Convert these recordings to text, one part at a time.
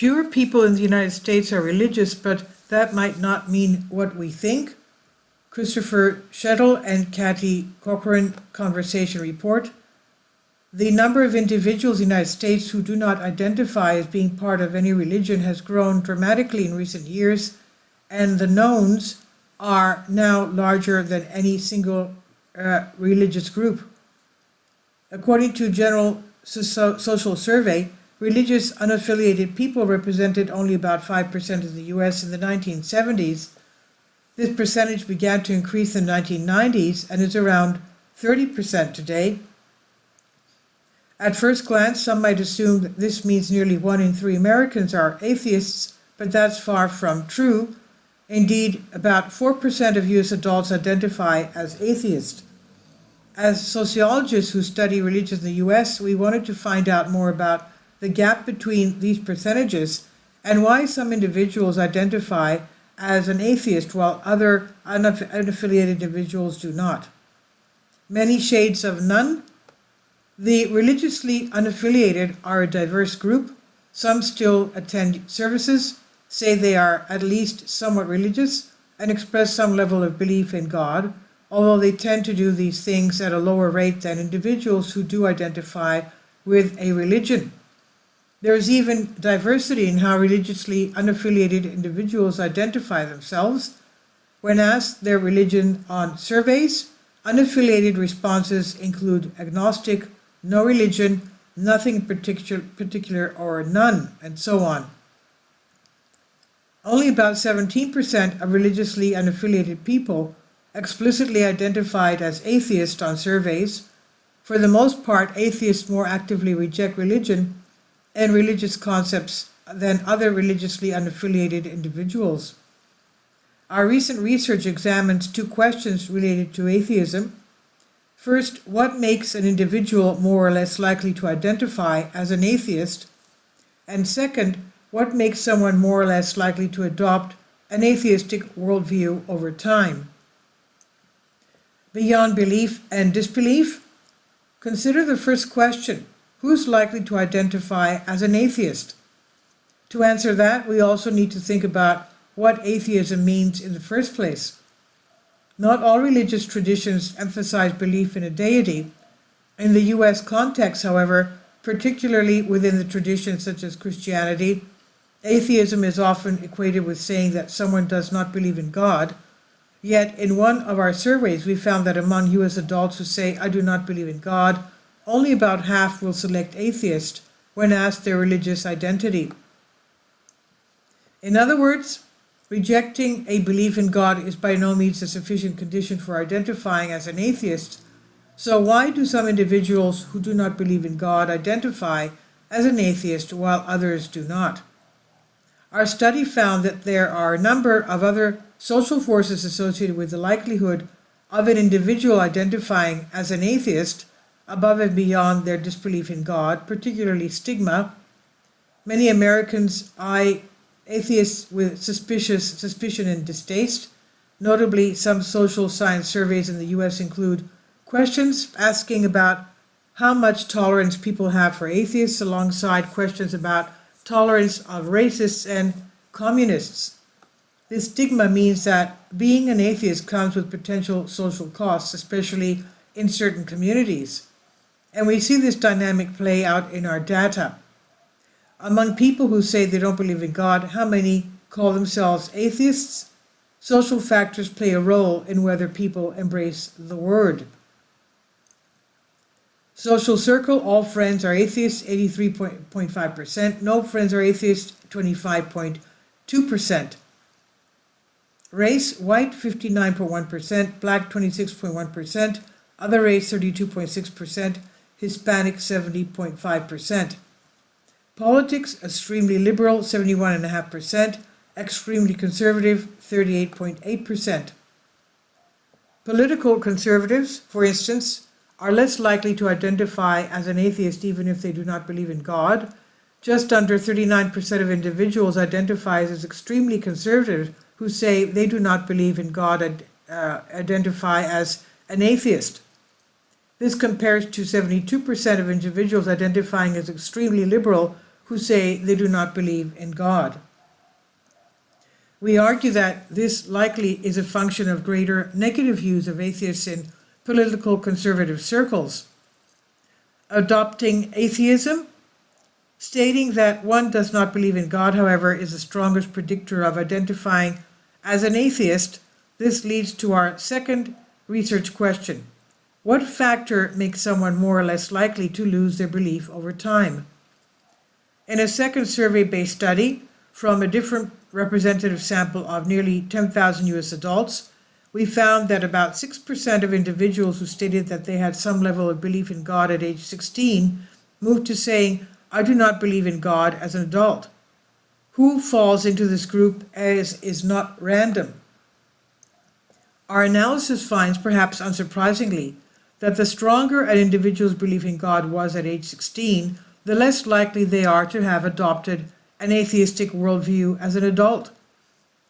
Fewer people in the United States are religious, but that might not mean what we think. Christopher Shettle and Kathy Corcoran Conversation Report. The number of individuals in the United States who do not identify as being part of any religion has grown dramatically in recent years, and the knowns are now larger than any single religious group. According to General Social Survey, religious unaffiliated people represented only about 5% of the US in the 1970s. This percentage began to increase in the 1990s and is around 30% today. At first glance, some might assume that this means nearly 1 in 3 Americans are atheists, but that's far from true. Indeed, about 4% of US adults identify as atheist. As sociologists who study religion in the US, we wanted to find out more about the gap between these percentages and why some individuals identify as an atheist while other unaffiliated individuals do not. Many shades of none. The religiously unaffiliated are a diverse group. Some still attend services, say they are at least somewhat religious, and express some level of belief in God, although they tend to do these things at a lower rate than individuals who do identify with a religion. There is even diversity in how religiously unaffiliated individuals identify themselves. When asked their religion on surveys, unaffiliated responses include agnostic, no religion, nothing particular, or none, and so on. Only about 17% of religiously unaffiliated people explicitly identified as atheist on surveys. For the most part, atheists more actively reject religion and religious concepts than other religiously unaffiliated individuals. Our recent research examines 2 questions related to atheism. First, what makes an individual more or less likely to identify as an atheist? And second, what makes someone more or less likely to adopt an atheistic worldview over time? Beyond belief and disbelief, consider the first question. Who's likely to identify as an atheist? To answer that, we also need to think about what atheism means in the first place. Not all religious traditions emphasize belief in a deity. In the US context, however, particularly within the traditions such as Christianity, atheism is often equated with saying that someone does not believe in God. Yet, in one of our surveys, we found that among US adults who say, "I do not believe in God," only about half will select atheist when asked their religious identity. In other words, rejecting a belief in God is by no means a sufficient condition for identifying as an atheist. So why do some individuals who do not believe in God identify as an atheist while others do not? Our study found that there are a number of other social forces associated with the likelihood of an individual identifying as an atheist above and beyond their disbelief in God, particularly stigma. Many Americans eye atheists with suspicion and distaste. Notably, some social science surveys in the US include questions asking about how much tolerance people have for atheists alongside questions about tolerance of racists and communists. This stigma means that being an atheist comes with potential social costs, especially in certain communities. And we see this dynamic play out in our data. Among people who say they don't believe in God, how many call themselves atheists? Social factors play a role in whether people embrace the word. Social circle, all friends are atheists, 83.5%. No friends are atheists, 25.2%. Race, white, 59.1%. Black, 26.1%. Other race, 32.6%. Hispanic, 70.5%. Politics, extremely liberal, 71.5%. Extremely conservative, 38.8%. Political conservatives, for instance, are less likely to identify as an atheist even if they do not believe in God. Just under 39% of individuals identify as extremely conservative who say they do not believe in God identify as an atheist. This compares to 72% of individuals identifying as extremely liberal who say they do not believe in God. We argue that this likely is a function of greater negative views of atheists in political conservative circles. Adopting atheism, stating that one does not believe in God, however, is the strongest predictor of identifying as an atheist. This leads to our second research question. What factor makes someone more or less likely to lose their belief over time? In a second survey-based study from a different representative sample of nearly 10,000 US adults, we found that about 6% of individuals who stated that they had some level of belief in God at age 16 moved to saying, "I do not believe in God" as an adult. Who falls into this group is not random. Our analysis finds, perhaps unsurprisingly, that the stronger an individual's belief in God was at age 16, the less likely they are to have adopted an atheistic worldview as an adult.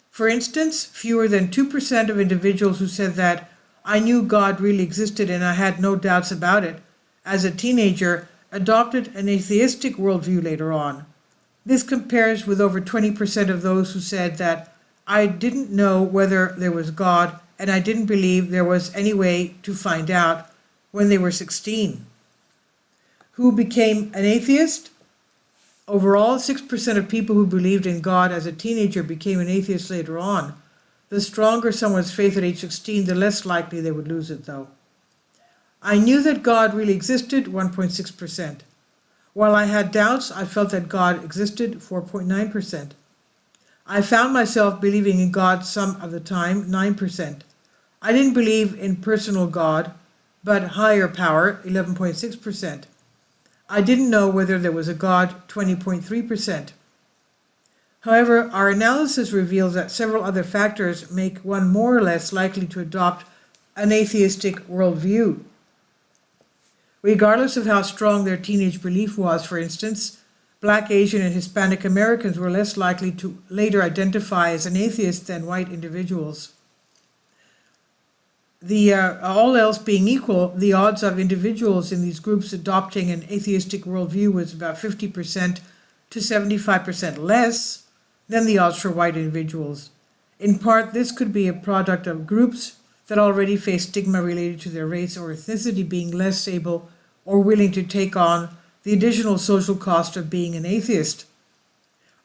For instance, fewer than 2% of individuals who said that "I knew God really existed and I had no doubts about it" as a teenager adopted an atheistic worldview later on. This compares with over 20% of those who said that "I didn't know whether there was God and I didn't believe there was any way to find out" when they were 16. Who became an atheist? Overall, 6% of people who believed in God as a teenager became an atheist later on. The stronger someone's faith at age 16, the less likely they would lose it, though. I knew that God really existed, 1.6%. While I had doubts, I felt that God existed, 4.9%. I found myself believing in God some of the time, 9%. I didn't believe in personal God, but higher power, 11.6%. I didn't know whether there was a God, 20.3%. However, our analysis reveals that several other factors make one more or less likely to adopt an atheistic worldview. Regardless of how strong their teenage belief was, for instance, Black, Asian, and Hispanic Americans were less likely to later identify as an atheist than white individuals. All else being equal, the odds of individuals in these groups adopting an atheistic worldview was about 50% to 75% less than the odds for white individuals. In part, this could be a product of groups that already face stigma related to their race or ethnicity being less able or willing to take on the additional social cost of being an atheist.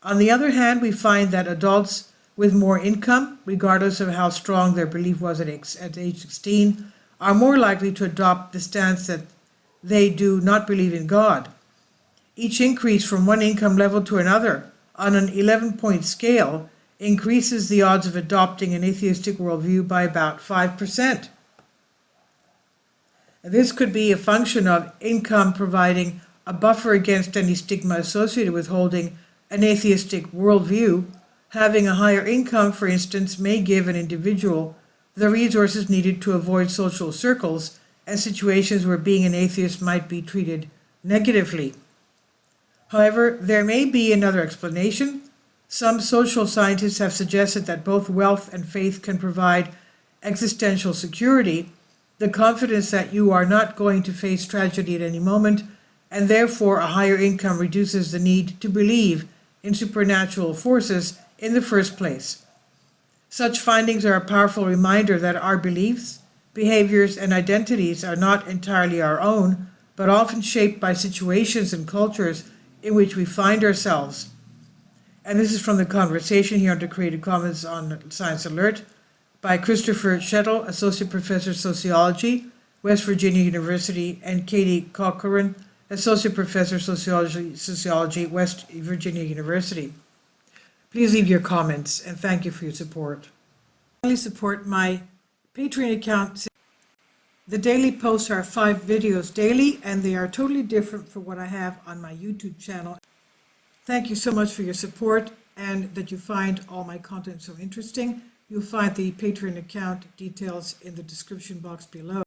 On the other hand, we find that adults with more income, regardless of how strong their belief was at age 16, are more likely to adopt the stance that they do not believe in God. Each increase from one income level to another on an 11-point scale increases the odds of adopting an atheistic worldview by about 5%. This could be a function of income providing a buffer against any stigma associated with holding an atheistic worldview. Having a higher income, for instance, may give an individual the resources needed to avoid social circles and situations where being an atheist might be treated negatively. However, there may be another explanation. Some social scientists have suggested that both wealth and faith can provide existential security, the confidence that you are not going to face tragedy at any moment, and therefore a higher income reduces the need to believe in supernatural forces in the first place. Such findings are a powerful reminder that our beliefs, behaviors, and identities are not entirely our own, but often shaped by situations and cultures in which we find ourselves. And this is from the conversation here under Creative Commons on Science Alert by Christopher Shettle, Associate Professor of Sociology, West Virginia University, and Katie Corcoran, Associate Professor of Sociology, West Virginia University. Please leave your comments, and thank you for your support. Finally, support my Patreon account. The daily posts are 5 videos daily, and they are totally different from what I have on my YouTube channel. Thank you so much for your support and that you find all my content so interesting. You'll find the Patreon account details in the description box below.